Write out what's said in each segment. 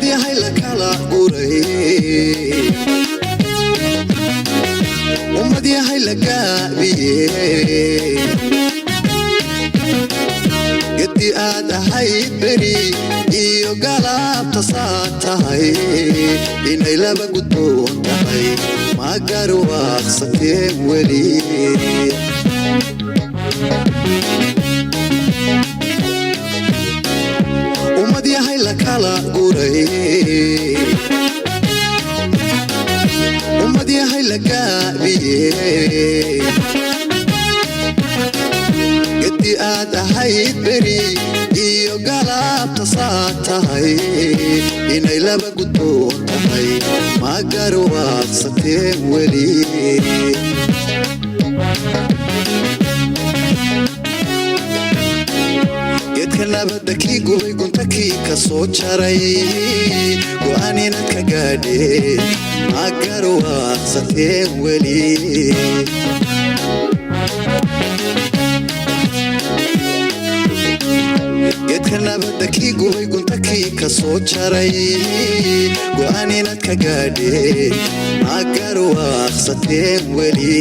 ummadii hay la kala guray ummadii hay la gaabiyey gadi aad ahayd beri iyo galabta saatahay inay laba gudboon tahay ma garwaaqsateen weli ummadii hay la kala guray ummadii hay la gaabiyey gadi aad ahayd beri iyo galabta saatahay inay laba gudboon tahay ma garwaaqsateen weli geedka nabadda kii gubay gunta kii ka soo jaray go'aan inaad ka gaadheen ma garwaaqsateen weli geedka nabadda kii gubay gunta kii ka soo jaray go'aan inaad ka gaadheen ma garwaaqsateen weli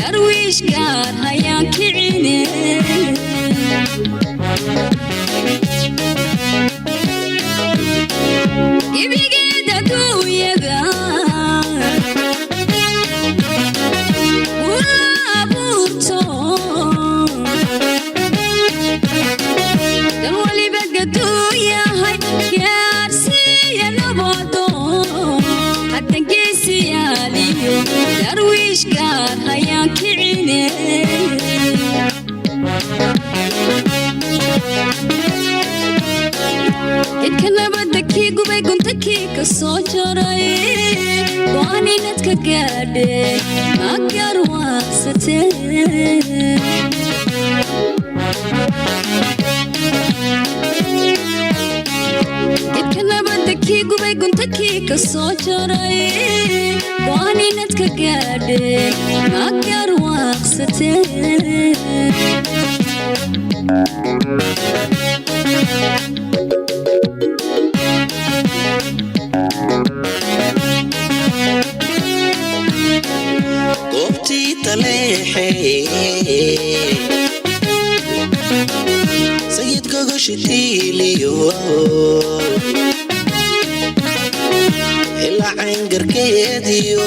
درويش قال هيا كعيني يبي قيدة ويدا ولا بورتو دلولي بقدو يا هاي كارسي يا نبضو حتى قيسي يا ليو درويش قال هيا كعيني إتكلم بدكي قبي كنتكي كسوجري واني نتك قادي ما قرواقستي إتكلم بدكي قبي كنتكي كسوجري واني نتك قادي ما قرواقستي قبتي تليحي سيد كوغوشتي ليو إلا عنقر كيديو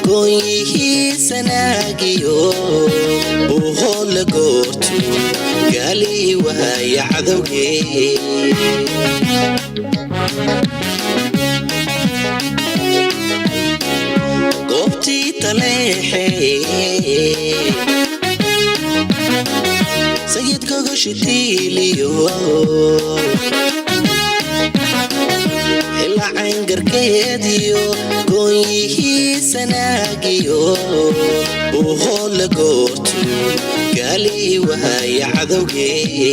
كويه سناقيو وهول قوتو قالي وهاي عذوكي قبتي تليحي سيد كوغوشتي ليو إلا عنقر كيديو كويه سناقيو وهول قوتو قالي وهاي عذوكي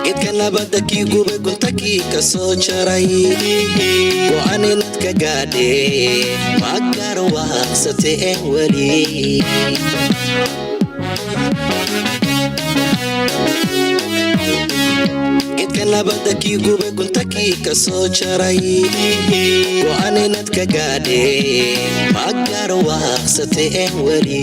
geedka nabadda kii gubay gunta kii ka soo jaray go'aan inaad ka gaadheen ma garwaaqsateen weli geedka nabadda kii gubay gunta kii ka soo jaray go'aan inaad ka gaadheen ma garwaaqsateen weli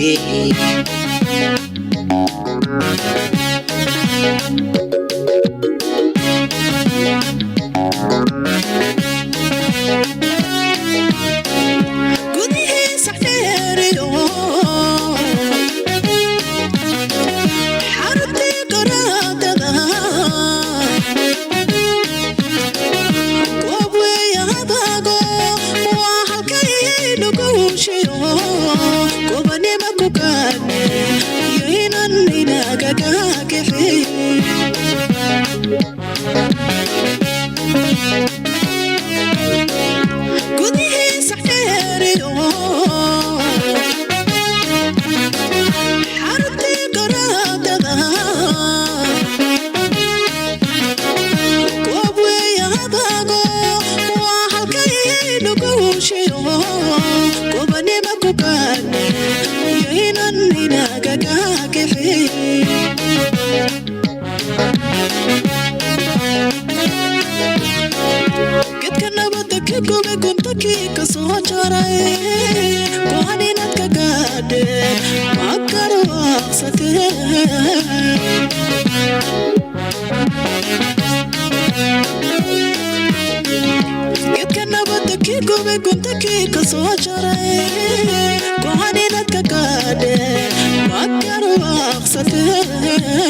Go jaray go'aan inaad ka gaadheen ma garwaaqsateen geedka nabadda kii gubay gunta kii ka soo jaray go'aan inaad ka gaadheen ma garwaaqsateen